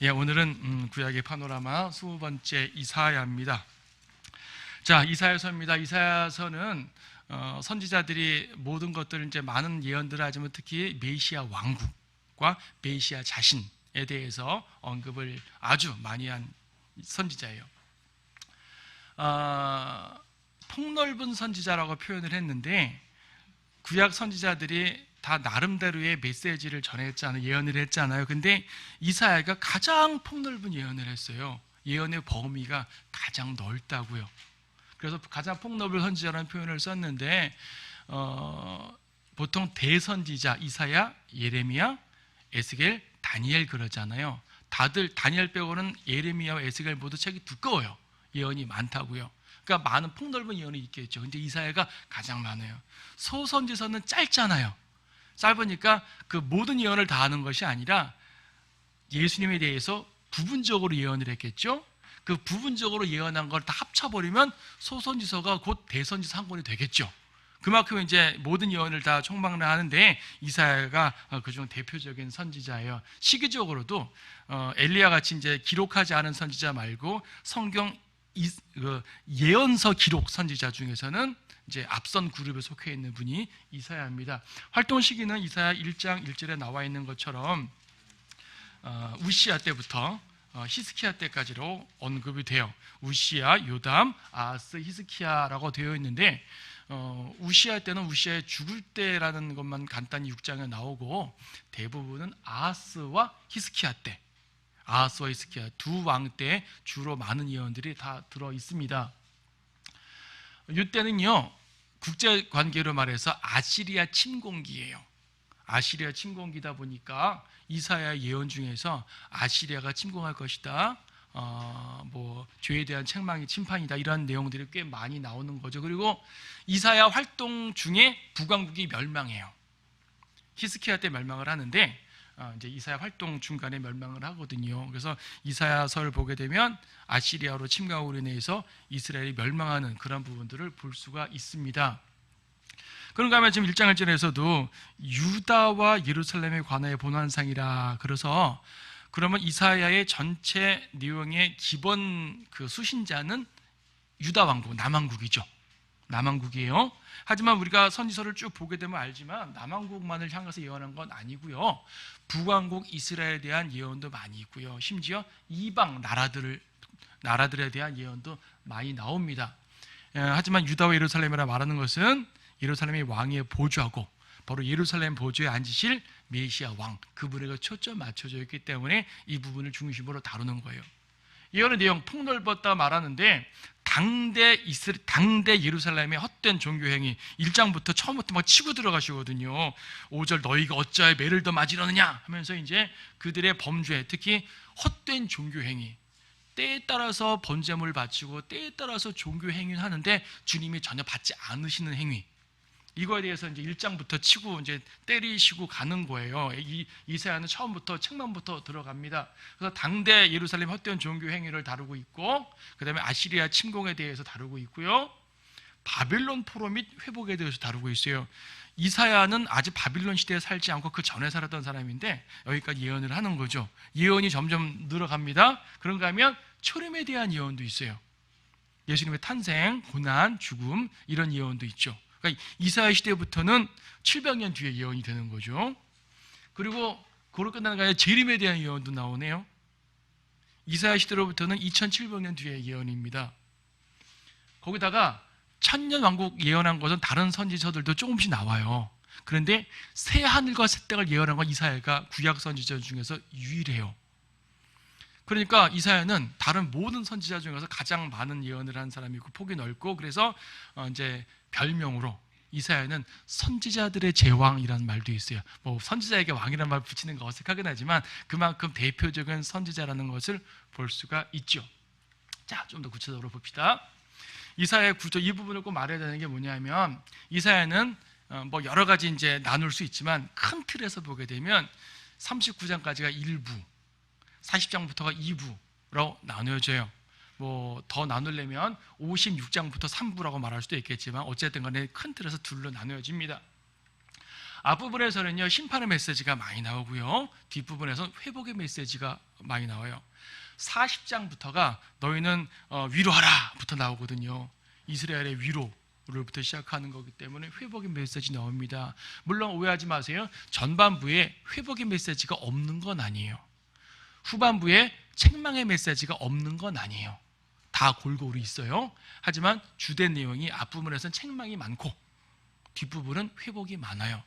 오늘은 구약의 파노라마 20번째 이사야입니다. 자, 이사야서입니다. 이사야서는 선지자들이 모든 것들을 이제 많은 예언들을 하지만 특히 메시아 왕국과 메시아 자신에 대해서 언급을 아주 많이 한 선지자예요. 폭넓은 선지자라고 표현을 했는데 구약 선지자들이 다 나름대로의 메시지를 전했잖아요. 예언을 했잖아요. 근데 이사야가 가장 폭넓은 예언을 했어요. 예언의 범위가 가장 넓다고요. 그래서 가장 폭넓은 선지자라는 표현을 썼는데 보통 대선지자 이사야, 예레미야, 에스겔, 다니엘 그러잖아요. 다들 다니엘 빼고는 예레미야와 에스겔 모두 책이 두꺼워요. 예언이 많다고요. 그러니까 많은 폭넓은 예언이 있겠죠. 근데 이사야가 가장 많아요. 소선지서는 짧잖아요. 짧으니까 그 모든 예언을 다 하는 것이 아니라 예수님에 대해서 부분적으로 예언을 했겠죠. 그 부분적으로 예언한 걸 다 합쳐버리면 소선지서가 곧 대선지서 한 권이 되겠죠. 그만큼 이제 모든 예언을 다 총망을 하는데 이사야가 그중 대표적인 선지자예요. 시기적으로도 엘리야 같이 이제 기록하지 않은 선지자 말고 성경 예언서 기록 선지자 중에서는 이제 앞선 그룹에 속해 있는 분이 이사야입니다. 활동 시기는 이사야 1장 1절에 나와 있는 것처럼 우시야 때부터 히스키야 때까지로 언급이 돼요. 우시야, 요담, 아하스, 히스키야라고 되어 있는데 우시야 때는 우시야의 죽을 때라는 것만 간단히 6장에 나오고 대부분은 아하스와 히스키야 때, 아하스와 히스키야 두 왕 때 주로 많은 예언들이 다 들어 있습니다. 이때는요 국제 관계로 말해서 아시리아 침공기예요. 아시리아 침공기다 보니까 이사야 예언 중에서 아시리아가 침공할 것이다. 죄에 대한 책망이 침판이다. 이런 내용들이 꽤 많이 나오는 거죠. 그리고 이사야 활동 중에 북왕국이 멸망해요. 히스키야 때 멸망을 하는데 이제 이사야 활동 중간에 멸망을 하거든요. 그래서 이사야서를 보게 되면 아시리아로 침공으로 인해서 이스라엘이 멸망하는 그런 부분들을 볼 수가 있습니다. 그런가 하면 지금 1장 1절에서도 유다와 예루살렘에 관하여 본 환상이라 그래서 그러면 이사야의 전체 내용의 기본 그 수신자는 유다 왕국, 남왕국이죠. 남왕국이에요. 하지만 우리가 선지서를 쭉 보게 되면 알지만 남왕국만을 향해서 예언한 건 아니고요. 북왕국 이스라엘에 대한 예언도 많이 있고요. 심지어 이방 나라들에 대한 예언도 많이 나옵니다. 하지만 유다와 예루살렘이라 말하는 것은 예루살렘이 왕위에 보조하고 바로 예루살렘 보조에 앉으실 메시아 왕 그분에게 초점 맞춰져 있기 때문에 이 부분을 중심으로 다루는 거예요. 예언의 내용 폭넓었다 말하는데 당대 예루살렘의 헛된 종교행위 1장부터 처음부터 막 치고 들어가시거든요. 5절 너희가 어찌하여 매를 더 맞으려느냐 하면서 이제 그들의 범죄 특히 헛된 종교행위 때에 따라서 번제물을 바치고 때에 따라서 종교행위를 하는데 주님이 전혀 받지 않으시는 행위 이거에 대해서 이제 1장부터 치고 이제 때리시고 가는 거예요. 이사야는 처음부터 책망부터 들어갑니다. 그래서 당대 예루살렘 헛된 종교 행위를 다루고 있고, 그다음에 아시리아 침공에 대해서 다루고 있고요. 바빌론 포로 및 회복에 대해서 다루고 있어요. 이사야는 아직 바빌론 시대에 살지 않고 그 전에 살았던 사람인데 여기까지 예언을 하는 거죠. 예언이 점점 늘어갑니다. 그런가 하면 초림에 대한 예언도 있어요. 예수님의 탄생, 고난, 죽음 이런 예언도 있죠. 그러니까 이사야 시대부터는 700년 뒤에 예언이 되는 거죠. 그리고 그걸 끝나는 게 아니라 재림에 대한 예언도 나오네요. 이사야 시대로부터는 2700년 뒤의 예언입니다. 거기다가 천년 왕국 예언한 것은 다른 선지서들도 조금씩 나와요. 그런데 새 하늘과 새 땅을 예언한 건 이사야가 구약 선지자 중에서 유일해요. 그러니까 이사야는 다른 모든 선지자 중에서 가장 많은 예언을 한 사람이고 폭이 넓고 그래서 이제 별명으로 이사야는 선지자들의 제왕이라는 말도 있어요. 선지자에게 왕이라는 말 붙이는 거 어색하긴 하지만 그만큼 대표적인 선지자라는 것을 볼 수가 있죠. 자, 좀 더 구체적으로 봅시다. 이사야의 구조 이 부분을 꼭 말해야 되는 게 뭐냐면 이사야는 여러 가지 이제 나눌 수 있지만 큰 틀에서 보게 되면 39장까지가 1부, 40장부터가 2부로 나누어져요. 더 나누려면 56장부터 3부라고 말할 수도 있겠지만 어쨌든 간에 큰 틀에서 둘로 나누어집니다. 앞부분에서는요 심판의 메시지가 많이 나오고요, 뒷부분에서 회복의 메시지가 많이 나와요. 40장부터가 너희는 위로하라부터 나오거든요. 이스라엘의 위로로부터 시작하는 거기 때문에 회복의 메시지 나옵니다. 물론 오해하지 마세요. 전반부에 회복의 메시지가 없는 건 아니에요. 후반부에 책망의 메시지가 없는 건 아니에요. 다 골고루 있어요. 하지만 주된 내용이 앞부분에서는 책망이 많고 뒷부분은 회복이 많아요.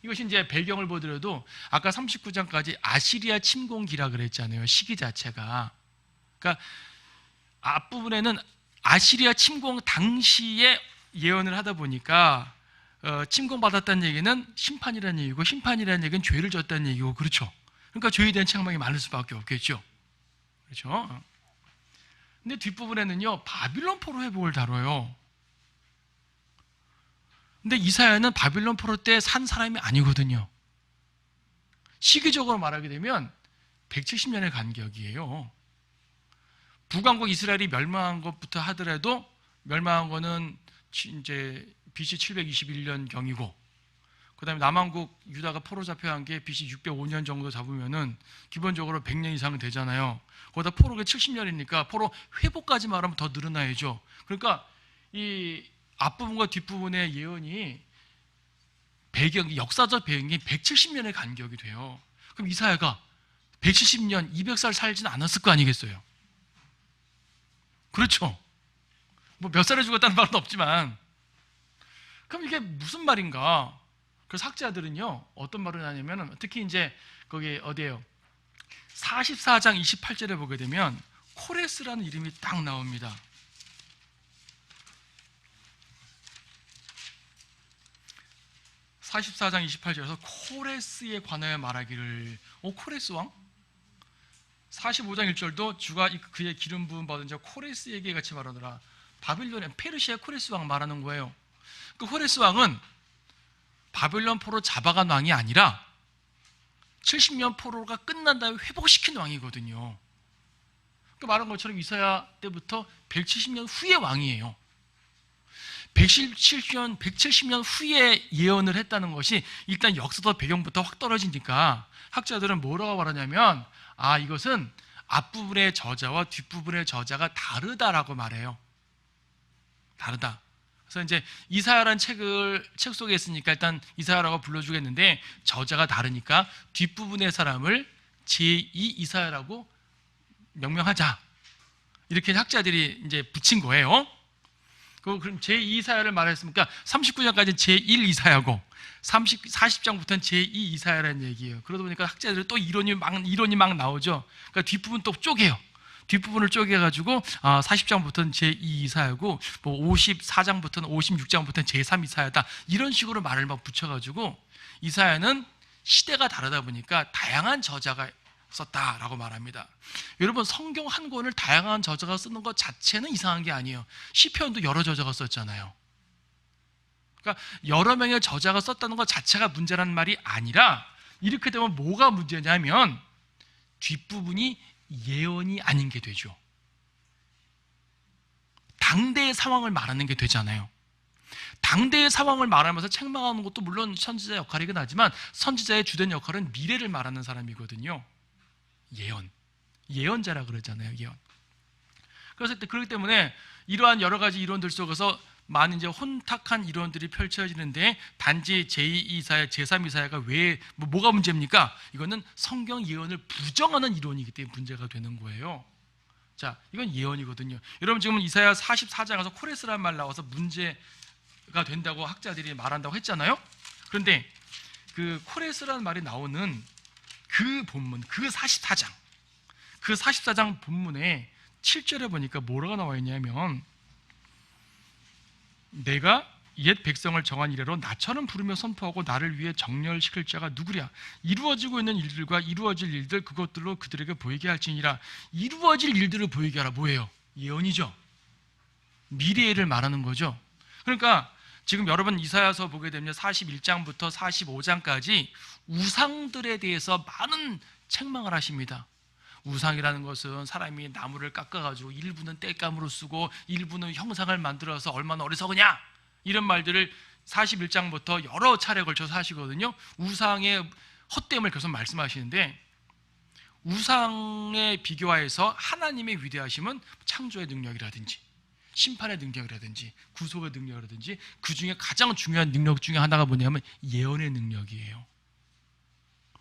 이것이 이제 배경을 보더라도 아까 39장까지 아시리아 침공기라 그랬잖아요. 시기 자체가. 그러니까 앞부분에는 아시리아 침공 당시에 예언을 하다 보니까 침공받았다는 얘기는 심판이라는 얘기고, 심판이라는 얘기는 죄를 졌다는 얘기고, 그렇죠. 그러니까 죄에 대한 책망이 많을 수밖에 없겠죠. 그렇죠. 근데 뒷부분에는요 바빌론 포로 회복을 다뤄요. 근데 이사야는 바빌론 포로 때 산 사람이 아니거든요. 시기적으로 말하게 되면 170년의 간격이에요. 북왕국 이스라엘이 멸망한 것부터 하더라도, 멸망한 거는 이제 BC 721년 경이고, 그 다음에 남왕국 유다가 포로 잡혀간 게 BC 605년 정도 잡으면은 기본적으로 100년 이상은 되잖아요. 거기다 포로가 70년이니까 포로 회복까지 말하면 더 늘어나야죠. 그러니까 이 앞부분과 뒷부분의 예언이 배경, 역사적 배경이 170년의 간격이 돼요. 그럼 이사야가 170년, 200살 살지는 않았을 거 아니겠어요? 그렇죠. 뭐 몇 살에 죽었다는 말은 없지만, 그럼 이게 무슨 말인가? 그래서 학자들은요 어떤 말을 하냐면, 특히 이제 거기 어디예요? 44장 28절에 보게 되면 코레스라는 이름이 딱 나옵니다. 44장 28절에서 코레스에 관하여 말하기를, 코레스 왕? 45장 1절도 주가 그의 기름 부음 받은 자 코레스에게 같이 말하더라. 바빌론의 페르시아 코레스 왕 말하는 거예요. 그 코레스 왕은 바빌론 포로 잡아간 왕이 아니라 70년 포로가 끝난 다음에 회복시킨 왕이거든요. 그 말한 것처럼 이사야 때부터 170년 후의 왕이에요. 170년 후에 예언을 했다는 것이 일단 역사적 배경부터 확 떨어지니까 학자들은 뭐라고 말하냐면, 이것은 앞부분의 저자와 뒷부분의 저자가 다르다라고 말해요. 다르다. 그래서 이제 이사야라는 책 속에 있으니까 일단 이사야라고 불러주겠는데, 저자가 다르니까 뒷부분의 사람을 제2 이사야라고 명명하자, 이렇게 학자들이 이제 붙인 거예요. 그럼 제2 이사야를 말했으니까 39장까지 제1 이사야고 40장부터는 제2 이사야라는 얘기예요. 그러다 보니까 학자들이 또 이론이 막 나오죠. 그러니까 뒷부분 또 쪼개요. 뒷부분을 쪼개가지고 40장부터는 제2 이사야고, 뭐 54장부터는 56장부터는 제3 이사야다, 이런 식으로 말을 막 붙여가지고 이사야는 시대가 다르다 보니까 다양한 저자가 썼다라고 말합니다. 여러분, 성경 한 권을 다양한 저자가 쓰는 것 자체는 이상한 게 아니에요. 시편도 여러 저자가 썼잖아요. 그러니까 여러 명의 저자가 썼다는 것 자체가 문제라는 말이 아니라, 이렇게 되면 뭐가 문제냐면 뒷부분이 예언이 아닌 게 되죠. 당대의 상황을 말하는 게 되잖아요. 당대의 상황을 말하면서 책망하는 것도 물론 선지자 역할이긴 하지만, 선지자의 주된 역할은 미래를 말하는 사람이거든요. 예언자라 그러잖아요. 예언. 그래서 그렇기 때문에 이러한 여러 가지 이론들 속에서 많은 이제 혼탁한 이론들이 펼쳐지는데, 단지 제2 이사야, 제3 이사야가 왜 뭐가 문제입니까? 이거는 성경 예언을 부정하는 이론이기 때문에 문제가 되는 거예요. 자, 이건 예언이거든요. 여러분, 지금 이사야 44장에서 코레스라는 말 나와서 문제가 된다고 학자들이 말한다고 했잖아요. 그런데 그 코레스라는 말이 나오는 그 본문, 그 44장 본문에 7절에 보니까 뭐라고 나와 있냐면, 내가 옛 백성을 정한 이래로 나처럼 부르며 선포하고 나를 위해 정렬시킬 자가 누구랴? 이루어지고 있는 일들과 이루어질 일들, 그것들로 그들에게 보이게 할지니라. 이루어질 일들을 보이게 하라. 뭐예요? 예언이죠. 미래를 말하는 거죠. 그러니까 지금 여러분 이사야서 보게 되면 41장부터 45장까지 우상들에 대해서 많은 책망을 하십니다. 우상이라는 것은 사람이 나무를 깎아가지고 일부는 땔감으로 쓰고 일부는 형상을 만들어서 얼마나 어리석으냐, 이런 말들을 41장부터 여러 차례 걸쳐서 하시거든요. 우상의 헛됨을 계속 말씀하시는데, 우상에 비교하여서 하나님의 위대하심은 창조의 능력이라든지 심판의 능력이라든지 구속의 능력이라든지, 그 중에 가장 중요한 능력 중에 하나가 뭐냐면 예언의 능력이에요.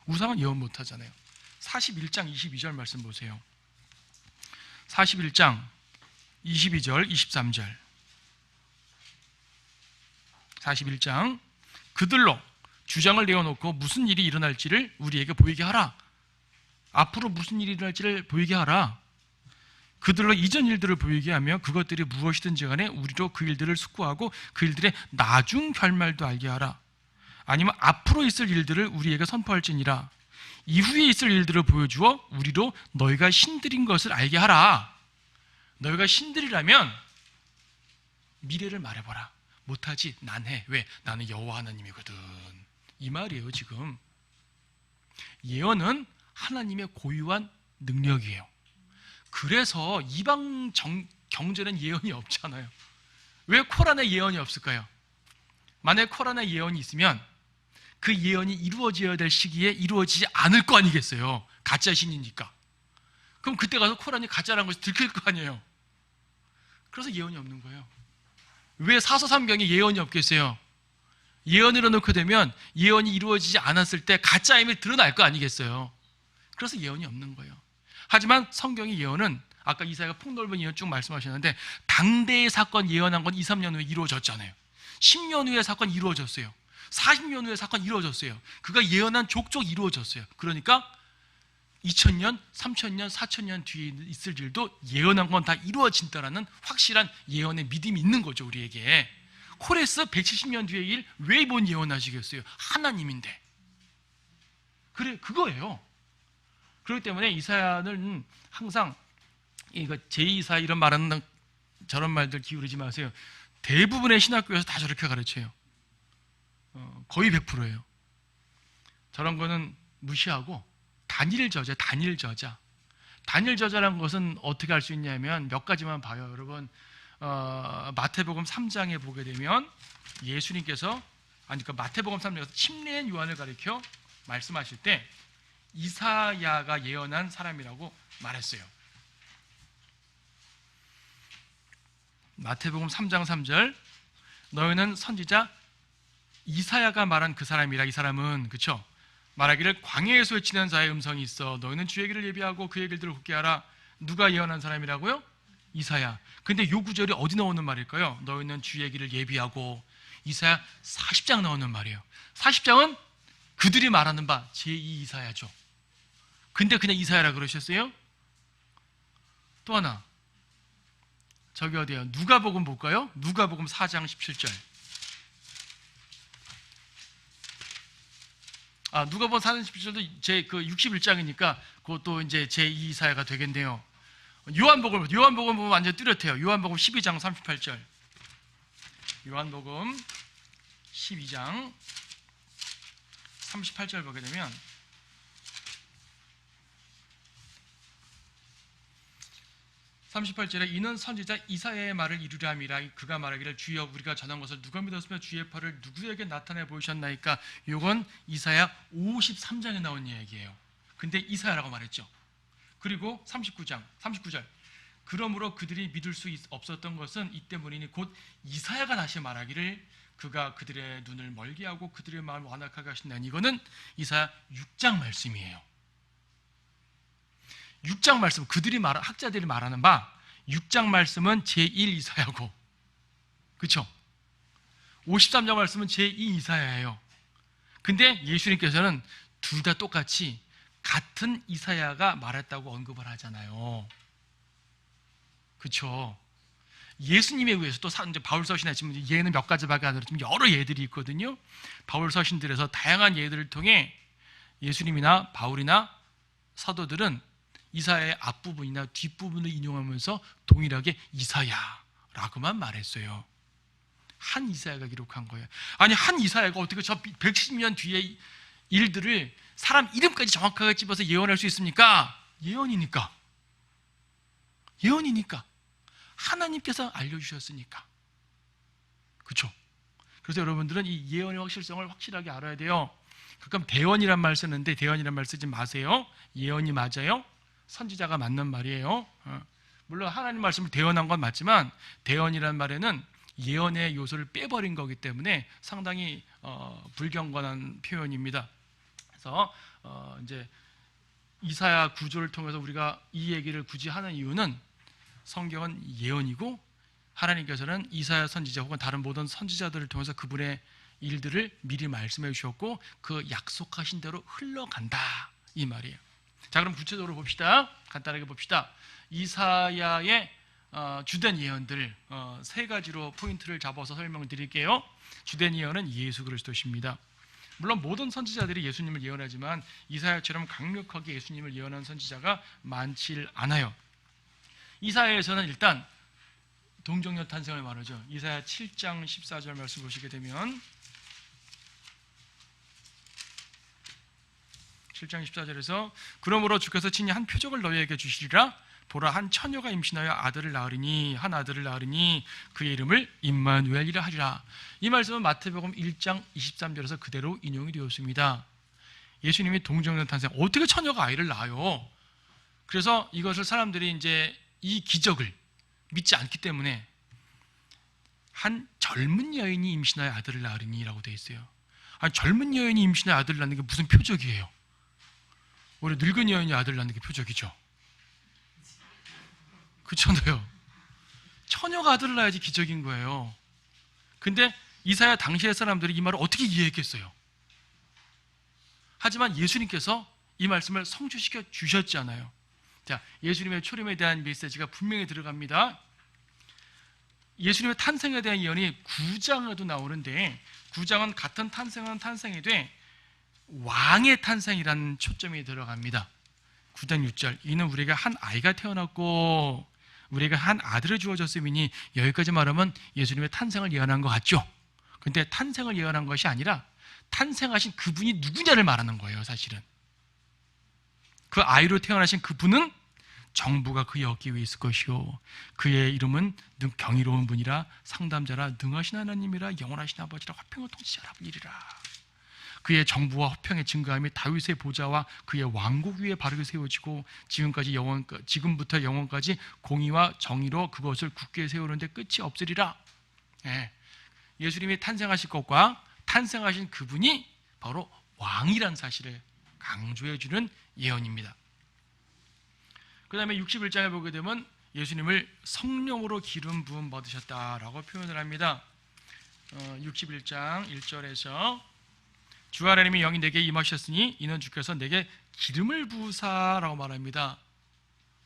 우상은 예언 못하잖아요. 41장 22절 말씀 보세요. 41장 22절 23절 41장, 그들로 주장을 내어놓고 무슨 일이 일어날지를 우리에게 보이게 하라. 앞으로 무슨 일이 일어날지를 보이게 하라. 그들로 이전 일들을 보이게 하며 그것들이 무엇이든지 간에 우리로 그 일들을 숙고하고 그 일들의 나중 결말도 알게 하라. 아니면 앞으로 있을 일들을 우리에게 선포할지니라. 이후에 있을 일들을 보여주어 우리로 너희가 신들인 것을 알게 하라. 너희가 신들이라면 미래를 말해보라. 못하지? 난 해. 왜? 나는 여호와 하나님이거든. 이 말이에요. 지금 예언은 하나님의 고유한 능력이에요. 그래서 이방 경전엔 예언이 없잖아요. 왜 코란에 예언이 없을까요? 만약에 코란에 예언이 있으면 그 예언이 이루어져야 될 시기에 이루어지지 않을 거 아니겠어요. 가짜 신이니까. 그럼 그때 가서 코란이 가짜라는 것이 들킬 거 아니에요. 그래서 예언이 없는 거예요. 왜 사서삼경에 예언이 없겠어요? 예언을 해놓게 되면 예언이 이루어지지 않았을 때 가짜임이 드러날 거 아니겠어요. 그래서 예언이 없는 거예요. 하지만 성경의 예언은 아까 이사야가 폭넓은 예언 쭉 말씀하셨는데, 당대의 사건 예언한 건 2, 3년 후에 이루어졌잖아요. 10년 후에 사건 이루어졌어요. 40년 후에 사건 이루어졌어요. 그가 예언한 족족 이루어졌어요. 그러니까 2000년, 3000년, 4000년 뒤에 있을 일도 예언한 건 다 이루어진다라는 확실한 예언의 믿음이 있는 거죠, 우리에게. 코레스 170년 뒤의 일 왜 못 예언하시겠어요? 하나님인데. 그래, 그거예요. 그렇기 때문에 이사야는 항상 이거 제2이사 이런 말하는 저런 말들 기울이지 마세요. 대부분의 신학교에서 다 저렇게 가르쳐요. 거의 100%예요. 저런 거는 무시하고 단일 저자, 단일 저자. 단일 저자라는 것은 어떻게 할 수 있냐면 몇 가지만 봐요. 여러분, 마태복음 3장에 보게 되면 예수님께서, 그러니까 마태복음 3장에서 침례인 요한을 가리켜 말씀하실 때 이사야가 예언한 사람이라고 말했어요. 마태복음 3장 3절, 너희는 선지자 이사야가 말한 그 사람이라. 이 사람은, 그쵸? 말하기를 광야에서 외치는 자의 음성이 있어 너희는 주의 길을 예비하고 그의 길들을 굳게 하라. 누가 예언한 사람이라고요? 이사야. 근데 요 구절이 어디 나오는 말일까요? 너희는 주의 길을 예비하고. 이사야 40장 나오는 말이에요. 40장은 그들이 말하는 바 제2 이사야죠. 근데 그냥 이사야라 그러셨어요? 또 하나, 저기 어디야? 누가복음 볼까요? 누가복음 4장 17절. 누가복음 4장 17절도 제 그 61장이니까 그것도 이제 제2 이사야가 되겠네요. 요한복음 보면 완전 뚜렷해요. 요한복음 12장 38절. 요한복음 12장 38절 보게 되면, 이는 선지자 이사야의 말을 이루려 함이라. 그가 말하기를 주여 우리가 전한 것을 누가 믿었으며 주의 팔을 누구에게 나타내 보이셨나이까. 이건 이사야 53장에 나온 얘기예요. 근데 이사야라고 말했죠. 그리고 39절, 그러므로 그들이 믿을 수 없었던 것은 이 때문이니 곧 이사야가 다시 말하기를 그가 그들의 눈을 멀게 하고 그들의 마음을 완악하게 하신다니. 이거는 이사야 6장 말씀이에요. 6장 말씀, 학자들이 말하는 바 6장 말씀은 제1 이사야고, 그렇죠? 53장 말씀은 제2 이사야예요. 근데 예수님께서는 둘 다 똑같이 같은 이사야가 말했다고 언급을 하잖아요. 그렇죠? 예수님에 의해서 또 이제 바울 서신에 지금 예는 몇 가지밖에 안 들었지만 여러 예들이 있거든요. 바울 서신들에서 다양한 예들을 통해 예수님이나 바울이나 사도들은 이사야의 앞부분이나 뒷부분을 인용하면서 동일하게 이사야라고만 말했어요. 한 이사야가 기록한 거예요. 아니, 한 이사야가 어떻게 저 170년 뒤의 일들을 사람 이름까지 정확하게 집어서 예언할 수 있습니까? 예언이니까. 하나님께서 알려주셨으니까. 그렇죠? 그래서 여러분들은 이 예언의 확실성을 확실하게 알아야 돼요. 가끔 대언이란 말 쓰는데 대언이란 말 쓰지 마세요. 예언이 맞아요. 선지자가 맞는 말이에요. 물론 하나님 말씀을 대언한 건 맞지만 대언이란 말에는 예언의 요소를 빼버린 거기 때문에 상당히 불경건한 표현입니다. 그래서 이제 이사야 구조를 통해서 우리가 이 얘기를 굳이 하는 이유는 성경은 예언이고 하나님께서는 이사야 선지자 혹은 다른 모든 선지자들을 통해서 그분의 일들을 미리 말씀해 주셨고 그 약속하신 대로 흘러간다 이 말이에요. 자, 그럼 구체적으로 봅시다. 간단하게 봅시다. 이사야의 주된 예언들 세 가지로 포인트를 잡아서 설명을 드릴게요. 주된 예언은 예수 그리스도십니다. 물론 모든 선지자들이 예수님을 예언하지만 이사야처럼 강력하게 예수님을 예언한 선지자가 많지 않아요. 이사야에서는 일단 동정녀 탄생을 말하죠. 이사야 7장 14절 말씀 보시게 되면 7장 14절에서 그러므로 주께서 친히 한 표적을 너희에게 주시리라. 보라, 한 처녀가 임신하여 아들을 낳으리니 한 아들을 낳으리니 그의 이름을 임마누엘이라 하리라. 이 말씀은 마태복음 1장 23절에서 그대로 인용이 되었습니다. 예수님이 동정녀 탄생, 어떻게 처녀가 아이를 낳아요? 그래서 이것을 사람들이 이제 이 기적을 믿지 않기 때문에 한 젊은 여인이 임신하여 아들을 낳으리니라고 되어 있어요. 아니, 젊은 여인이 임신하여 아들을 낳는 게 무슨 표적이에요? 오히려 늙은 여인이 아들을 낳는 게 표적이죠. 그렇잖아요. 처녀가 아들을 낳아야지 기적인 거예요. 근데 이사야 당시의 사람들이 이 말을 어떻게 이해했겠어요? 하지만 예수님께서 이 말씀을 성취시켜 주셨잖아요. 자, 예수님의 초림에 대한 메시지가 분명히 들어갑니다. 예수님의 탄생에 대한 예언이 9장에도 나오는데 9장은 같은 탄생은 탄생이 돼 왕의 탄생이라는 초점이 들어갑니다. 9장 6절 이는 우리에게 한 아이가 태어났고 우리에게 한 아들을 주어졌음이니 여기까지 말하면 예수님의 탄생을 예언한 것 같죠? 근데 탄생을 예언한 것이 아니라 탄생하신 그분이 누구냐를 말하는 거예요. 사실은 그 아이로 태어나신 그분은 정부가 그의 어깨 위에 있을 것이요 그의 이름은 경이로운 분이라 상담자라 능하신 하나님이라 영원하신 아버지라 화평을 통치하라 분이리라. 그의 정부와 화평의 증거함이 다윗의 보좌와 그의 왕국 위에 바르게 세워지고 지금부터 영원까지 공의와 정의로 그것을 굳게 세우는데 끝이 없으리라. 예수님이 탄생하실 것과 탄생하신 그분이 바로 왕이란 사실을 강조해 주는 예언입니다. 그 다음에 61장에 보게 되면 예수님을 성령으로 기름 부음 받으셨다라고 표현을 합니다. 61장 1절에서 주 하나님이 영이 내게 임하셨으니 이는 주께서 내게 기름을 부으사라고 말합니다.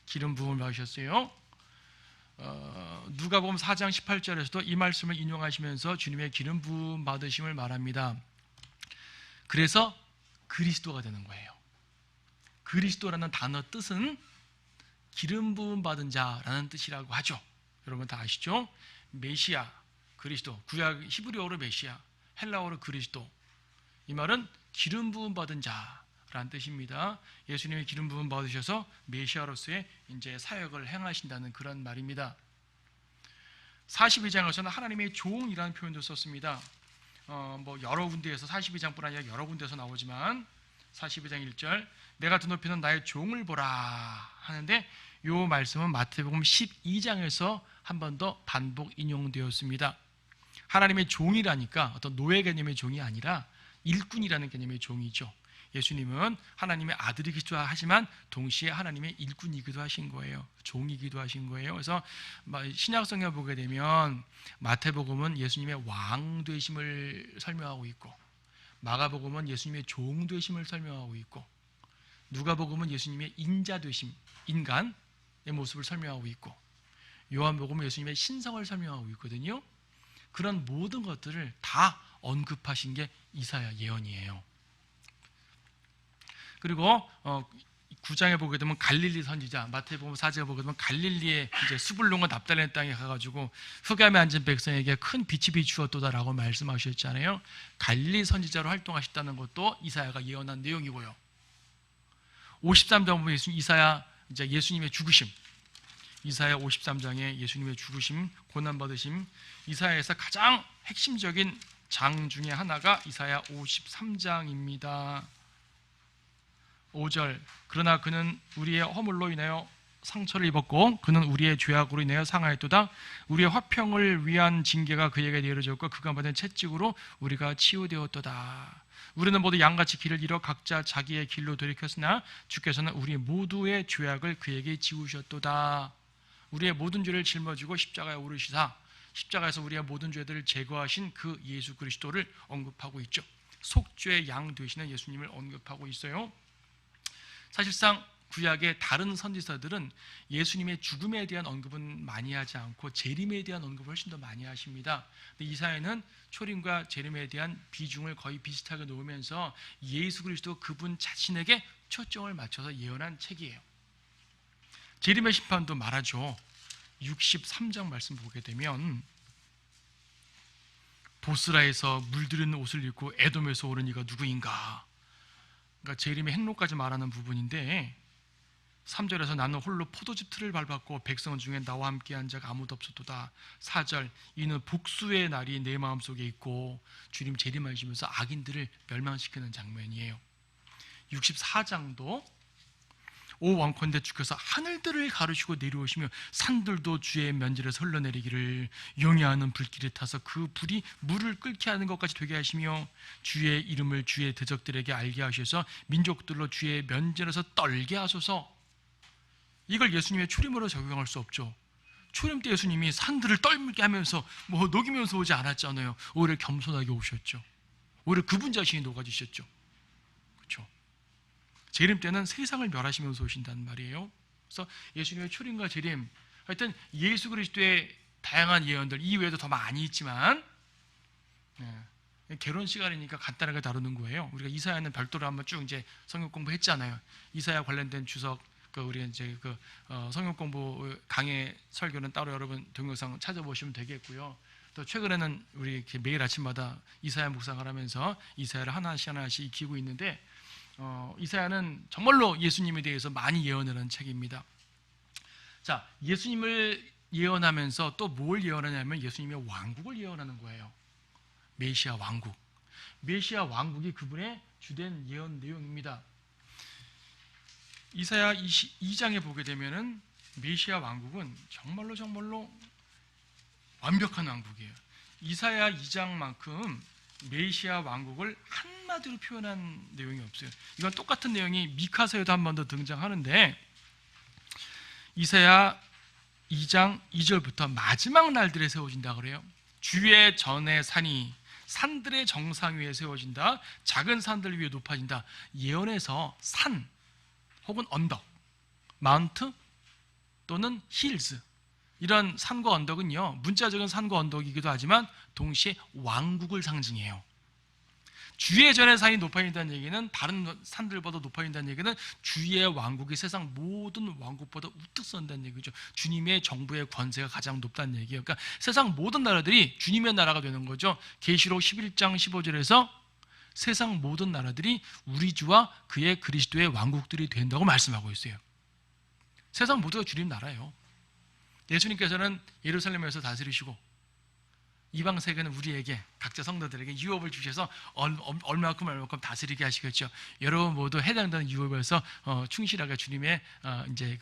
기름 부음을 받으셨어요. 누가복음 4장 18절에서도 이 말씀을 인용하시면서 주님의 기름 부음 받으심을 말합니다. 그래서 그리스도가 되는 거예요. 그리스도라는 단어 뜻은 기름 부음 받은 자라는 뜻이라고 하죠. 여러분 다 아시죠? 메시아, 그리스도, 구약 히브리어로 메시아, 헬라어로 그리스도. 이 말은 기름 부음 받은 자라는 뜻입니다. 예수님이 기름 부음 받으셔서 메시아로서의 이제 사역을 행하신다는 그런 말입니다. 42장에서는 하나님의 종이라는 표현도 썼습니다. 여러 군데에서 42장뿐 아니라 여러 군데에서 나오지만 42장 1절 내가 드높이는 나의 종을 보라 하는데 이 말씀은 마태복음 12장에서 한 번 더 반복 인용되었습니다. 하나님의 종이라니까 어떤 노예 개념의 종이 아니라 일꾼이라는 개념의 종이죠. 예수님은 하나님의 아들이기도 하지만 동시에 하나님의 일꾼이기도 하신 거예요. 종이기도 하신 거예요. 그래서 신약성경에 보게 되면 마태복음은 예수님의 왕 되심을 설명하고 있고 마가복음은 예수님의 종 되심을 설명하고 있고 누가복음은 예수님의 인자 되심, 인간의 모습을 설명하고 있고 요한복음은 예수님의 신성을 설명하고 있거든요. 그런 모든 것들을 다 언급하신 게 이사야 예언이에요. 그리고 9장에 보게 되면 갈릴리 선지자, 마태복음 4장에 보게 되면 갈릴리의 이제 수불론과 납달레 땅에 가가지고 흑암에 앉은 백성에게 큰 빛이 비추었도다라고 말씀하셨잖아요. 갈릴리 선지자로 활동하셨다는 것도 이사야가 예언한 내용이고요. 53장 보면 이사야 이제 예수님의 죽으심, 이사야 53장에 예수님의 죽으심, 고난 받으심, 이사야에서 가장 핵심적인 장 중에 하나가 이사야 53장입니다. 5절 그러나 그는 우리의 허물로 인하여 상처를 입었고 그는 우리의 죄악으로 인하여 상하였도다. 우리의 화평을 위한 징계가 그에게 내려졌고 그가 받은 채찍으로 우리가 치유되었도다. 우리는 모두 양같이 길을 잃어 각자 자기의 길로 돌이켰으나 주께서는 우리 모두의 죄악을 그에게 지우셨도다. 우리의 모든 죄를 짊어지고 십자가에 오르시사 십자가에서 우리의 모든 죄들을 제거하신 그 예수 그리스도를 언급하고 있죠. 속죄의 양 되시는 예수님을 언급하고 있어요. 사실상 구약의 다른 선지서들은 예수님의 죽음에 대한 언급은 많이 하지 않고 재림에 대한 언급을 훨씬 더 많이 하십니다. 근데 이사야는 초림과 재림에 대한 비중을 거의 비슷하게 놓으면서 예수 그리스도 그분 자신에게 초점을 맞춰서 예언한 책이에요. 재림의 심판도 말하죠. 63장 말씀 보게 되면 보스라에서 물들은 옷을 입고 에돔에서 오른 이가 누구인가. 그러니까 재림의 행로까지 말하는 부분인데 3절에서 나는 홀로 포도즙 틀을 밟았고 백성 중에 나와 함께한 자가 아무도 없었도다. 4절 이는 복수의 날이 내 마음속에 있고 주님 재림하시면서 악인들을 멸망시키는 장면이에요. 64장도 오 왕컨대 주께서 하늘들을 가르시고 내려오시며 산들도 주의 면전에서 흘러내리기를 용해하는 불길에 타서 그 불이 물을 끓게 하는 것까지 되게 하시며 주의 이름을 주의 대적들에게 알게 하셔서 민족들로 주의 면전에서 떨게 하소서. 이걸 예수님의 초림으로 적용할 수 없죠. 초림 때 예수님이 산들을 떨게 하면서 녹이면서 오지 않았잖아요. 오히려 겸손하게 오셨죠. 오히려 그분 자신이 녹아지셨죠. 그렇죠. 재림 때는 세상을 멸하시면서 오신다는 말이에요. 그래서 예수님의 초림과 재림, 하여튼 예수 그리스도의 다양한 예언들 이외에도 더 많이 있지만 결혼 시간이니까 간단하게 다루는 거예요. 우리가 이사야는 별도로 한번 쭉 이제 성경 공부했잖아요. 이사야 관련된 주석 우리 이제 성경 공부 강의 설교는 따로 여러분 동영상 찾아보시면 되겠고요. 또 최근에는 우리 이렇게 매일 아침마다 이사야 묵상을 하면서 이사야를 하나씩 익히고 있는데 이사야는 정말로 예수님에 대해서 많이 예언을 한 책입니다. 자, 예수님을 예언하면서 또 뭘 예언하냐면 예수님의 왕국을 예언하는 거예요. 메시아 왕국. 메시아 왕국이 그분의 주된 예언 내용입니다. 이사야 22장에 보게 되면은 메시아 왕국은 정말로 완벽한 왕국이에요. 이사야 2장만큼 메시아 왕국을 한마디로 표현한 내용이 없어요. 이건 똑같은 내용이 미카서에도 한 번 더 등장하는데 이사야 2장 2절부터 마지막 날들에 세워진다 그래요. 주의 전의 산이 산들의 정상 위에 세워진다. 작은 산들 위에 높아진다. 예언에서 산 혹은 언덕, 마운트 또는 힐즈, 이런 산과 언덕은요 문자적인 산과 언덕이기도 하지만 동시에 왕국을 상징해요. 주의 전의 산이 높아진다는 얘기는 다른 산들보다 높아진다는 얘기는 주의 왕국이 세상 모든 왕국보다 우뚝 선다는 얘기죠. 주님의 정부의 권세가 가장 높다는 얘기예요. 그러니까 세상 모든 나라들이 주님의 나라가 되는 거죠. 계시록 11장 15절에서 세상 모든 나라들이 우리 주와 그의 그리스도의 왕국들이 된다고 말씀하고 있어요. 세상 모두가 주님 나라예요. 예수님께서는 예루살렘에서 다스리시고 이방 세계는 우리에게 각자 성도들에게 유업을 주셔서 얼마큼 다스리게 하시겠죠. 여러분 모두 해당되는 유업에서 충실하게 주님의 이제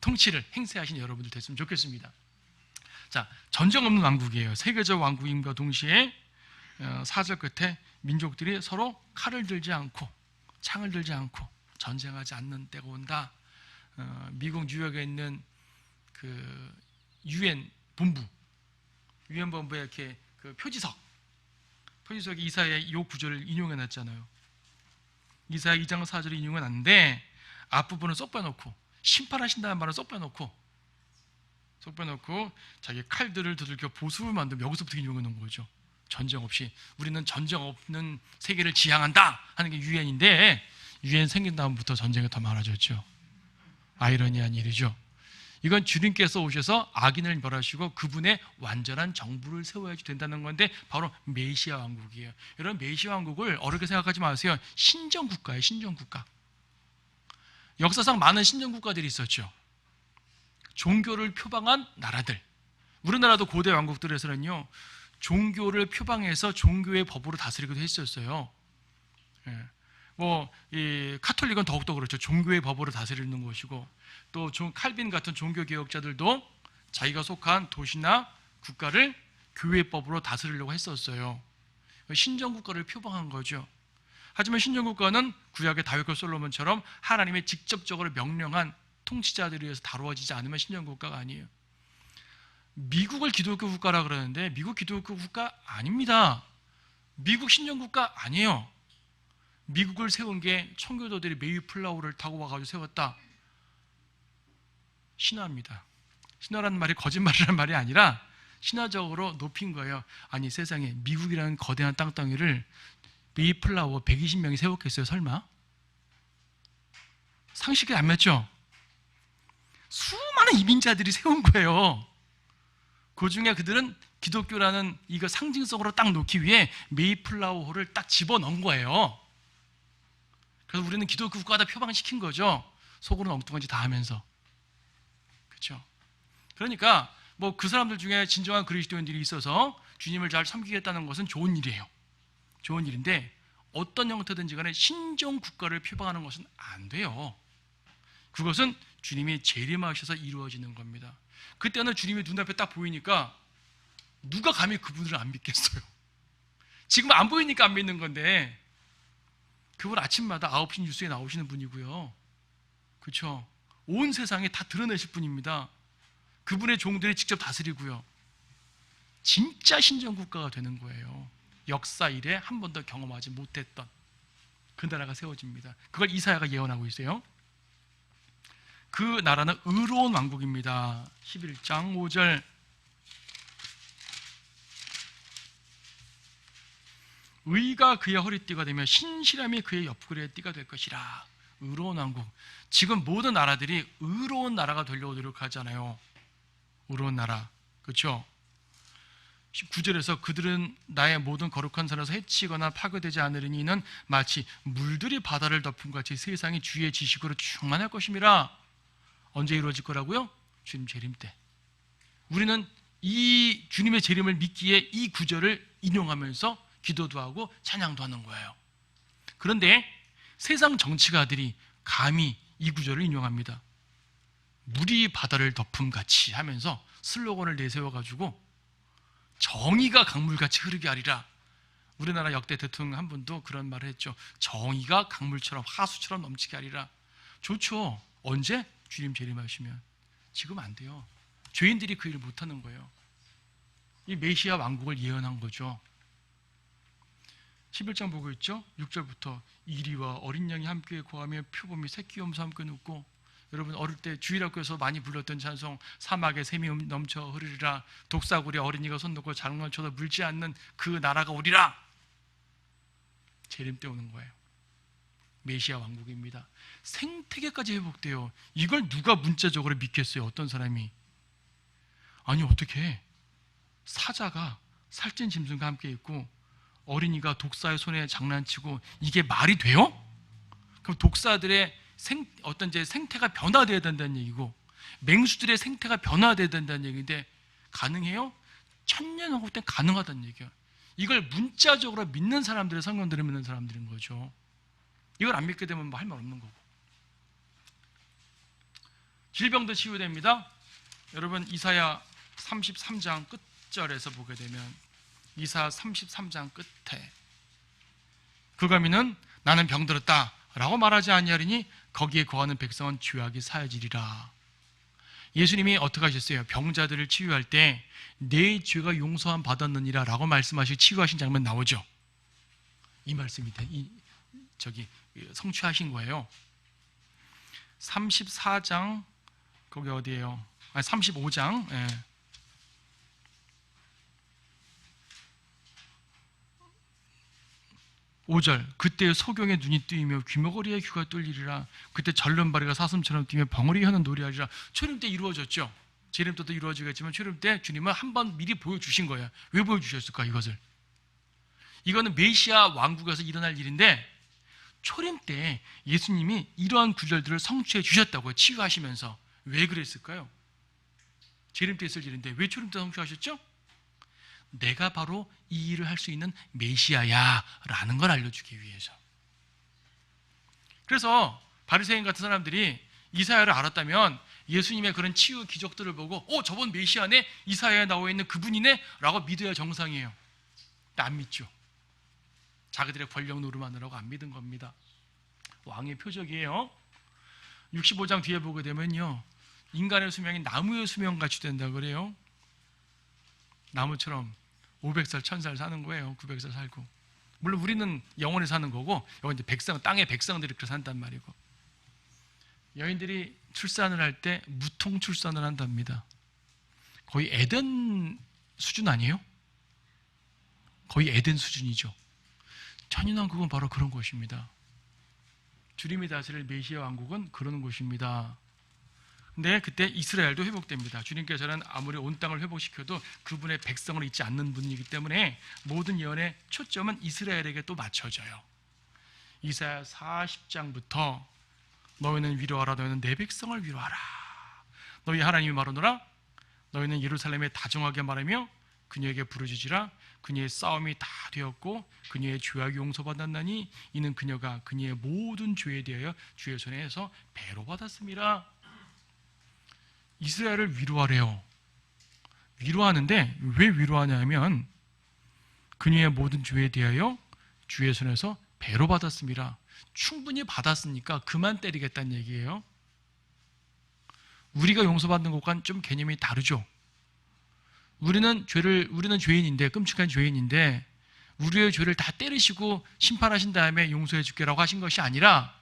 통치를 행세하신 여러분들 됐으면 좋겠습니다. 자, 전쟁 없는 왕국이에요. 세계적 왕국임과 동시에 4절 끝에 민족들이 서로 칼을 들지 않고 창을 들지 않고 전쟁하지 않는 때가 온다. 미국 뉴욕에 있는 그 유엔 본부에 이렇게 그 표지석이 이사야 이 구절을 인용해 놨잖아요. 이사야 2장 4절을 인용해 놨는데 앞부분은 쏙 빼놓고 심판하신다는 말은 쏙 빼놓고 자기 칼들을 두들겨 보수를 만들면 여기서부터 인용해 놓은 거죠. 전쟁 없이 우리는 전쟁 없는 세계를 지향한다 하는 게 유엔인데 유엔 생긴 다음부터 전쟁이 더 많아졌죠. 아이러니한 일이죠. 이건 주님께서 오셔서 악인을 멸하시고 그분의 완전한 정부를 세워야지 된다는 건데 바로 메시아 왕국이에요. 여러분 메시아 왕국을 어렵게 생각하지 마세요. 신정국가예요. 신정국가. 역사상 많은 신정국가들이 있었죠. 종교를 표방한 나라들. 우리나라도 고대 왕국들에서는요 종교를 표방해서 종교의 법으로 다스리기도 했었어요. 예. 이 카톨릭은 더욱더 그렇죠. 종교의 법으로 다스리는 것이고, 또 칼빈 같은 종교 개혁자들도 자기가 속한 도시나 국가를 교회법으로 다스리려고 했었어요. 신정국가를 표방한 거죠. 하지만 신정국가는 구약의 다윗과 솔로몬처럼 하나님의 직접적으로 명령한 통치자들에 의해서 다루어지지 않으면 신정국가가 아니에요. 미국을 기독교 국가라 그러는데 미국 기독교 국가 아닙니다. 미국 신정국가 아니에요. 미국을 세운 게 청교도들이 메이플라워를 타고 와가지고 세웠다. 신화입니다. 신화라는 말이 거짓말이라는 말이 아니라 신화적으로 높인 거예요. 아니 세상에 미국이라는 거대한 땅덩이를 메이플라워 120명이 세웠겠어요? 설마? 상식이 안 맞죠? 수많은 이민자들이 세운 거예요. 그 중에 그들은 기독교라는 이거 상징성으로 딱 놓기 위해 메이플라워홀을 딱 집어넣은 거예요. 그래서 우리는 기독교 국가다 표방시킨 거죠. 속으로는 엉뚱한 짓 다 하면서. 그렇죠? 그러니까 그 사람들 중에 진정한 그리스도인들이 있어서 주님을 잘 섬기겠다는 것은 좋은 일이에요. 좋은 일인데 어떤 형태든지 간에 신정 국가를 표방하는 것은 안 돼요. 그것은 주님이 재림하셔서 이루어지는 겁니다. 그때는 주님이 눈앞에 딱 보이니까 누가 감히 그분을 안 믿겠어요. 지금 안 보이니까 안 믿는 건데 그분 아침마다 9시 뉴스에 나오시는 분이고요. 그렇죠? 온 세상에 다 드러내실 분입니다. 그분의 종들이 직접 다스리고요. 진짜 신정국가가 되는 거예요. 역사 이래 한 번도 경험하지 못했던 그 나라가 세워집니다. 그걸 이사야가 예언하고 있어요. 그 나라는 의로운 왕국입니다. 11장 5절 의가 그의 허리띠가 되며 신실함이 그의 옆구리의 띠가 될 것이라. 의로운 왕국. 지금 모든 나라들이 의로운 나라가 되려고 노력하잖아요. 의로운 나라. 그렇죠? 19절에서 그들은 나의 모든 거룩한 산에서 해치거나 파괴되지 않으리니 이는 마치 물들이 바다를 덮은 같이 세상이 주의 지식으로 충만할 것임이라. 언제 이루어질 거라고요? 주님 재림 때. 우리는 이 주님의 재림을 믿기에 이 구절을 인용하면서 기도도 하고 찬양도 하는 거예요. 그런데 세상 정치가들이 감히 이 구절을 인용합니다. 물이 바다를 덮음 같이 하면서 슬로건을 내세워가지고 정의가 강물같이 흐르게 하리라. 우리나라 역대 대통령 한 분도 그런 말을 했죠. 정의가 강물처럼 하수처럼 넘치게 하리라. 좋죠. 언제? 주님 재림하시면. 지금 안 돼요. 죄인들이 그 일을 못하는 거예요. 이 메시아 왕국을 예언한 거죠. 11장 보고 있죠? 6절부터 이리와 어린 양이 함께 구하며 표범이 새끼 염소 함께 눕고. 여러분 어릴 때 주일학교에서 많이 불렀던 찬송 사막에 샘이 넘쳐 흐르리라. 독사구리에 어린이가 손 놓고 장난을 쳐도 물지 않는 그 나라가 오리라. 재림 때 오는 거예요. 메시아 왕국입니다. 생태계까지 회복돼요. 이걸 누가 문자적으로 믿겠어요? 어떤 사람이. 아니 어떻게 사자가 살찐 짐승과 함께 있고 어린이가 독사의 손에 장난치고 이게 말이 돼요? 그럼 독사들의 어떤 이제 생태가 변화되어야 된다는 얘기고 맹수들의 생태가 변화되어야 된다는 얘기인데 가능해요? 천년왕국 때 가능하다는 얘기야. 이걸 문자적으로 믿는 사람들의 성경들을 믿는 사람들인 거죠. 이걸 안 믿게 되면 뭐 할 말 없는 거고. 질병도 치유됩니다. 여러분 이사야 33장 끝절에서 보게 되면 이사야 33장 끝에 그가미는 나는 병들었다 라고 말하지 아니하리니 거기에 거하는 백성은 죄악이 사여지리라. 예수님이 어떻게 하셨어요? 병자들을 치유할 때 내 죄가 용서함 받았느니라 라고 말씀하시고 치유하신 장면 나오죠. 이 말씀이 성취하신 거예요. 34장 거기 어디예요? 35장 5절 그때 소경의 눈이 뜨이며 귀머거리의 귀가 뚫리리라. 그때 절름발이가 사슴처럼 뛰며 벙어리 혀는 노래하리라. 초림 때 이루어졌죠. 재림 때도 이루어지겠지만 초림 때 주님은 한번 미리 보여주신 거예요. 왜 보여주셨을까? 이것을. 이거는 메시아 왕국에서 일어날 일인데 초림 때 예수님이 이러한 구절들을 성취해 주셨다고요. 치유하시면서. 왜 그랬을까요? 재림 때 있을 일인데 왜 초림 때 성취하셨죠? 내가 바로 이 일을 할 수 있는 메시아야라는 걸 알려주기 위해서. 그래서 바리새인 같은 사람들이 이사야를 알았다면 예수님의 그런 치유 기적들을 보고 저번 메시아네, 이사야에 나와 있는 그분이네 라고 믿어야 정상이에요. 근데 안 믿죠. 자기들의 권력 노름하느라고 안 믿은 겁니다. 왕의 표적이에요. 65장 뒤에 보게 되면요, 인간의 수명이 나무의 수명같이 된다고 그래요. 나무처럼 500살, 1000살 사는 거예요. 900살 살고. 물론 우리는 영원히 사는 거고, 여기 이제 땅의 백성들이 그렇게 산단 말이고. 여인들이 출산을 할 때 무통 출산을 한답니다. 거의 에덴 수준 아니에요? 거의 에덴 수준이죠. 천연왕국은 바로 그런 곳입니다. 주님이 다스릴 메시아 왕국은 그런 곳입니다. 근데 그때 이스라엘도 회복됩니다. 주님께서는 아무리 온 땅을 회복시켜도 그분의 백성을 잊지 않는 분이기 때문에 모든 예언의 초점은 이스라엘에게 또 맞춰져요. 이사야 40장부터 너희는 위로하라, 너희는 내 백성을 위로하라, 너희 하나님이 말하노라, 너희는 예루살렘에 다정하게 말하며 그녀에게 부르짖으라, 그녀의 싸움이 다 되었고 그녀의 죄악이 용서받았나니 이는 그녀가 그녀의 모든 죄에 대하여 주의 손에서 배로 받았습니다. 이스라엘을 위로하래요. 위로하는데 왜 위로하냐면 그녀의 모든 죄에 대하여 주의 손에서 배로 받았습니다. 충분히 받았으니까 그만 때리겠다는 얘기예요. 우리가 용서받는 것과는 좀 개념이 다르죠. 우리는 죄인인데, 끔찍한 죄인인데 우리의 죄를 다 때리시고 심판하신 다음에 용서해 줄게라고 하신 것이 아니라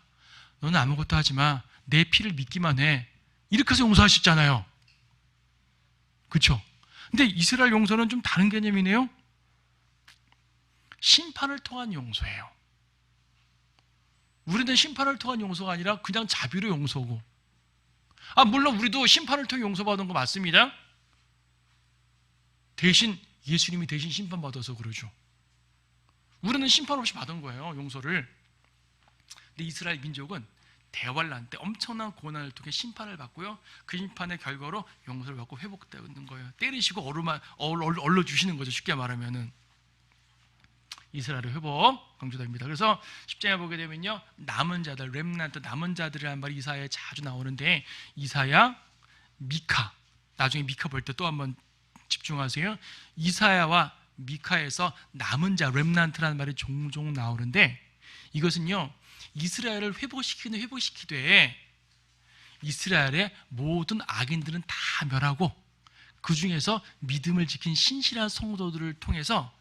너는 아무것도 하지 마, 내 피를 믿기만 해, 이렇게 해서 용서하셨잖아요. 그렇죠? 근데 이스라엘 용서는 좀 다른 개념이네요. 심판을 통한 용서예요. 우리는 심판을 통한 용서가 아니라 그냥 자비로 용서고, 물론 우리도 심판을 통해 용서받은 거 맞습니다. 대신 예수님이 대신 심판받아서 그러죠. 우리는 심판 없이 받은 거예요, 용서를. 근데 이스라엘 민족은 대환란 때 엄청난 고난을 통해 심판을 받고요, 그 심판의 결과로 용서를 받고 회복되는 거예요. 때리시고 얼러주시는 거죠. 쉽게 말하면은 이스라엘의 회복 강조됩니다. 그래서 10장에 보게 되면요, 남은 자들, 렘넌트, 남은 자들이라는 말이 이사야에 자주 나오는데, 이사야, 미카, 나중에 미카 볼 때 또 한번 집중하세요. 이사야와 미카에서 남은 자, 렘넌트라는 말이 종종 나오는데, 이것은요 이스라엘을 회복시키되 이스라엘의 모든 악인들은 다 멸하고 그 중에서 믿음을 지킨 신실한 성도들을 통해서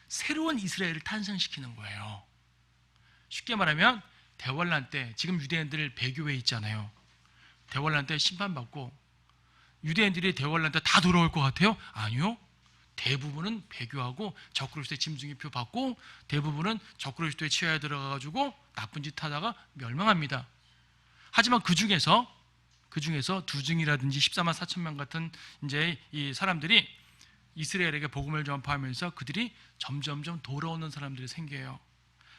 새로운 이스라엘을 탄생시키는 거예요. 쉽게 말하면 대환란 때, 지금 유대인들 배교회 있잖아요. 대환란 때 심판받고 유대인들이 대환란 때 다 돌아올 것 같아요? 아니요. 대부분은 배교하고 적그리스도의 짐승의표 받고 대부분은 적그리스도의 치하에 들어가가지고 나쁜 짓 하다가 멸망합니다. 하지만 그 중에서 두증이라든지 14만 4천 명 같은 이제 이 사람들이 이스라엘에게 복음을 전파하면서 그들이 점점점 돌아오는 사람들이 생겨요.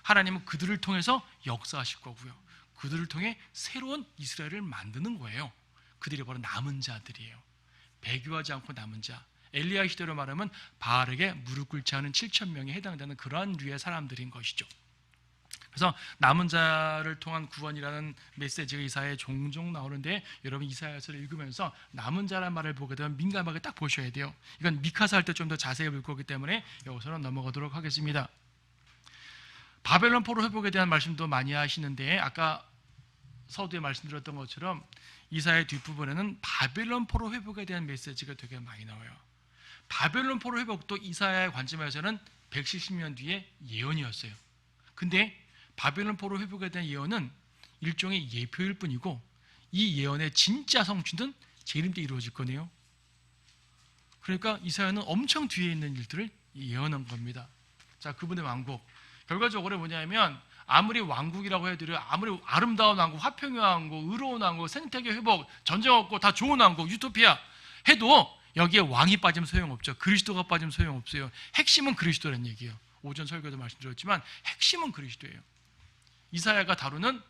하나님은 그들을 통해서 역사하실 거고요, 그들을 통해 새로운 이스라엘을 만드는 거예요. 그들이 바로 남은 자들이에요. 배교하지 않고 남은 자. 엘리야 시대로 말하면 바알에게 무릎 꿇지 않은 7천 명에 해당되는 그러한 류의 사람들인 것이죠. 그래서 남은 자를 통한 구원이라는 메시지가 이사야에 종종 나오는데, 여러분 이사야서를 읽으면서 남은 자라는 말을 보게 되면 민감하게 딱 보셔야 돼요. 이건 미카사 할 때 좀 더 자세히 볼 거기 때문에 여기서는 넘어가도록 하겠습니다. 바벨론 포로 회복에 대한 말씀도 많이 하시는데, 아까 서두에 말씀드렸던 것처럼 이사야의 뒷부분에는 바벨론 포로 회복에 대한 메시지가 되게 많이 나와요. 바벨론 포로 회복도 이사야의 관점에서는 170년 뒤에 예언이었어요. 근데 바벨론 포로 회복에 대한 예언은 일종의 예표일 뿐이고, 이 예언의 진짜 성취는 재림 때 이루어질 거네요. 그러니까 이사야는 엄청 뒤에 있는 일들을 예언한 겁니다. 자, 그분의 왕국, 결과적으로 뭐냐면 아무리 왕국이라고 해도, 아무리 아름다운 왕국, 화평의 왕국, 의로운 왕국, 생태계 회복, 전쟁 없고 다 좋은 왕국, 유토피아 해도 여기에 왕이 빠지면 소용없죠. 그리스도가 빠지면 소용없어요. 핵심은 그리스도라는 얘기예요. 오전 설교도 말씀드렸지만 핵심은 그리스도예요. 이사야가 다루는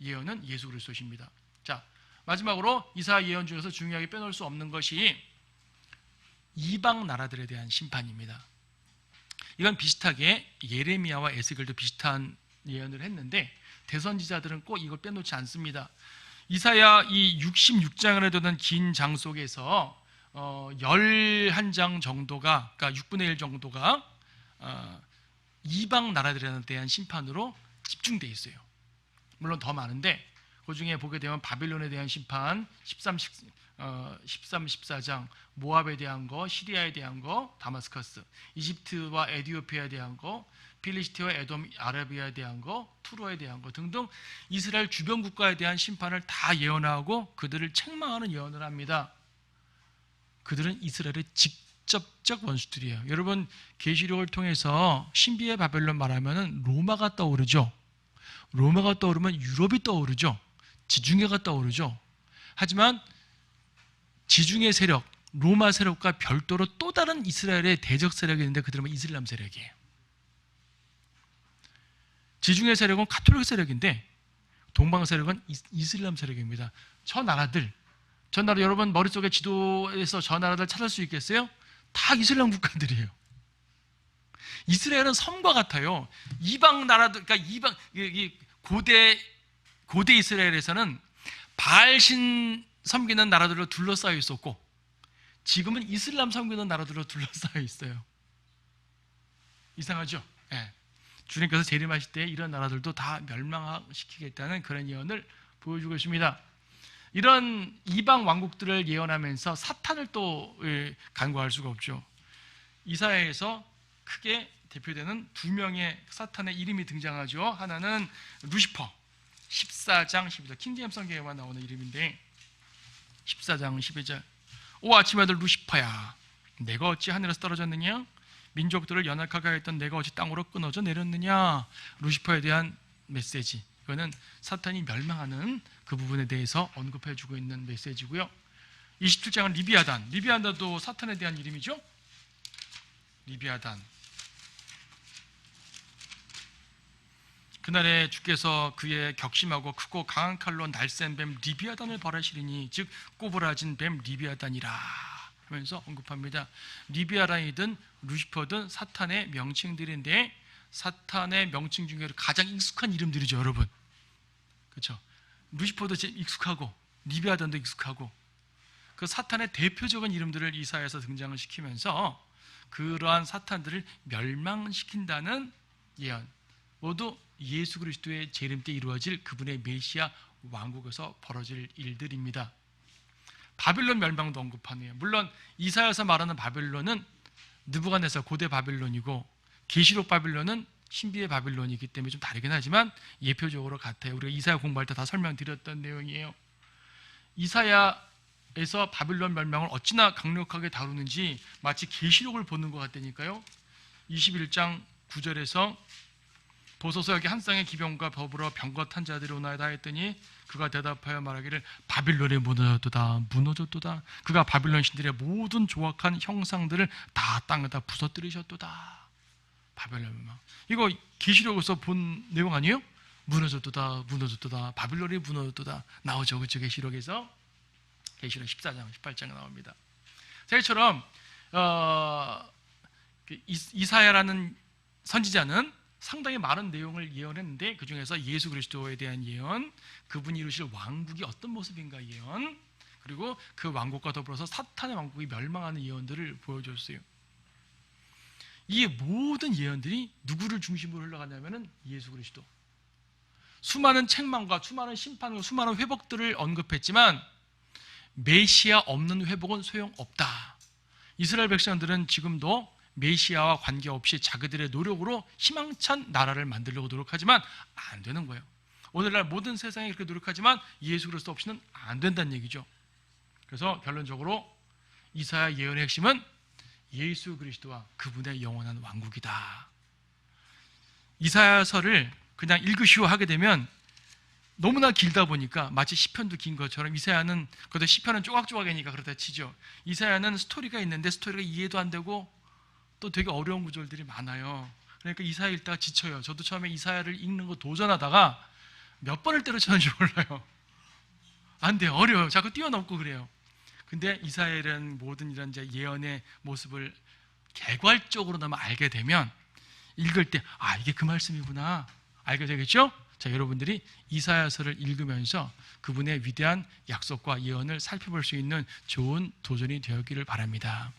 예언은 예수 그리스도십니다. 자, 마지막으로 이사야 예언 중에서 중요하게 빼놓을 수 없는 것이 이방 나라들에 대한 심판입니다. 이건 비슷하게 예레미야와 에스겔도 비슷한 예언을 했는데 대선지자들은 꼭 이걸 빼놓지 않습니다. 이사야 이 66장을 되는 긴 장 속에서 11장 정도가, 그러니까 6분의 1 정도가 이방 나라들에 대한 심판으로 집중되어 있어요. 물론 더 많은데 그 중에 보게 되면 바빌론에 대한 심판 13, 14장, 모압에 대한 거, 시리아에 대한 거, 다마스커스, 이집트와 에티오피아에 대한 거, 필리스티와 에돔, 아라비아에 대한 거, 투로에 대한 거 등등 이스라엘 주변 국가에 대한 심판을 다 예언하고 그들을 책망하는 예언을 합니다. 그들은 이스라엘의 직접적 원수들이에요. 여러분 계시록을 통해서 신비의 바벨론 말하면 로마가 떠오르죠. 로마가 떠오르면 유럽이 떠오르죠. 지중해가 떠오르죠. 하지만 지중해 세력, 로마 세력과 별도로 또 다른 이스라엘의 대적 세력이 있는데 그들은 이슬람 세력이에요. 지중해 세력은 가톨릭 세력인데 동방 세력은 이슬람 세력입니다. 저 나라 여러분 머릿속에 지도에서 저 나라들 찾을 수 있겠어요? 다 이슬람 국가들이에요. 이스라엘은 섬과 같아요. 이방 나라들, 그러니까 고대 이스라엘에서는 바알신 섬기는 나라들로 둘러싸여 있었고 지금은 이슬람 섬기는 나라들로 둘러싸여 있어요. 이상하죠? 네. 주님께서 재림하실 때 이런 나라들도 다 멸망시키겠다는 그런 예언을 보여주고 있습니다. 이런 이방 왕국들을 예언하면서 사탄을 또 간과할 수가 없죠. 이사야에서 크게 대표되는 두 명의 사탄의 이름이 등장하죠. 하나는 루시퍼, 14장 12절, 킹제임스 성경에만 나오는 이름인데 14장 12절, 오 아침 아들 루시퍼야, 내가 어찌 하늘에서 떨어졌느냐? 민족들을 연약하게 했던 내가 어찌 땅으로 끊어져 내렸느냐? 루시퍼에 대한 메시지, 이거는 사탄이 멸망하는 그 부분에 대해서 언급해주고 있는 메시지고요. 27장은 리비아단도 사탄에 대한 이름이죠. 리비아단, 그날에 주께서 그의 격심하고 크고 강한 칼로 날쌘 뱀 리비아단을 벌하시리니 즉 꼬부라진 뱀 리비아단이라 하면서 언급합니다. 리비아단이든 루시퍼든 사탄의 명칭들인데 사탄의 명칭 중에 가장 익숙한 이름들이죠, 여러분. 그렇죠? 루시퍼도 익숙하고 리비아단도 익숙하고 그 사탄의 대표적인 이름들을 이사야에서 등장을 시키면서 그러한 사탄들을 멸망시킨다는 예언, 모두 예수 그리스도의 재림 때 이루어질 그분의 메시아 왕국에서 벌어질 일들입니다. 바빌론 멸망도 언급하네요. 물론 이사야에서 말하는 바빌론은 느부갓네살 고대 바빌론이고 계시록 바빌론은 신비의 바빌론이기 때문에 좀 다르긴 하지만 예표적으로 같아요. 우리가 이사야 공부할 때 다 설명드렸던 내용이에요. 이사야에서 바빌론 멸망을 어찌나 강력하게 다루는지 마치 계시록을 보는 것 같다니까요. 21장 9절에서 보소서 여기 한 쌍의 기병과 더불어 병거탄 자들이 오나이다 했더니 그가 대답하여 말하기를 바빌론이 무너졌도다. 그가 바빌론 신들의 모든 조악한 형상들을 다 땅에다 부서뜨리셨도다. 바빌론 멸망. 이거 계시록에서 본 내용 아니에요? 무너졌도다. 바빌론이 무너졌도다. 나오죠, 그렇죠? 계시록에서. 계시록 14장, 18장에 나옵니다. 자, 이처럼 이사야라는 선지자는 상당히 많은 내용을 예언했는데 그 중에서 예수 그리스도에 대한 예언, 그분이 이루실 왕국이 어떤 모습인가 예언, 그리고 그 왕국과 더불어서 사탄의 왕국이 멸망하는 예언들을 보여줬어요. 이 모든 예언들이 누구를 중심으로 흘러가냐면은 예수 그리스도. 수많은 책망과 수많은 심판과 수많은 회복들을 언급했지만 메시아 없는 회복은 소용없다. 이스라엘 백성들은 지금도 메시아와 관계없이 자기들의 노력으로 희망찬 나라를 만들려고 노력하지만 안 되는 거예요. 오늘날 모든 세상이 그렇게 노력하지만 예수 그리스도 없이는 안 된다는 얘기죠. 그래서 결론적으로 이사야 예언의 핵심은 예수 그리스도와 그분의 영원한 왕국이다. 이사야서를 그냥 읽으시오 하게 되면 너무나 길다 보니까 마치 시편도 긴 것처럼 이사야는, 그래도 시편은 조각조각이니까 그렇다 치죠. 이사야는 스토리가 있는데 스토리가 이해도 안 되고 또 되게 어려운 구절들이 많아요. 그러니까 이사야 읽다가 지쳐요. 저도 처음에 이사야를 읽는 거 도전하다가 몇 번을 때려쳤는지 몰라요. 안 돼요. 어려워요. 자꾸 뛰어넘고 그래요. 근데 이사야는 모든 이런 이제 예언의 모습을 개괄적으로나마 알게 되면 읽을 때 이게 그 말씀이구나 알게 되겠죠? 자, 여러분들이 이사야서를 읽으면서 그분의 위대한 약속과 예언을 살펴볼 수 있는 좋은 도전이 되었기를 바랍니다.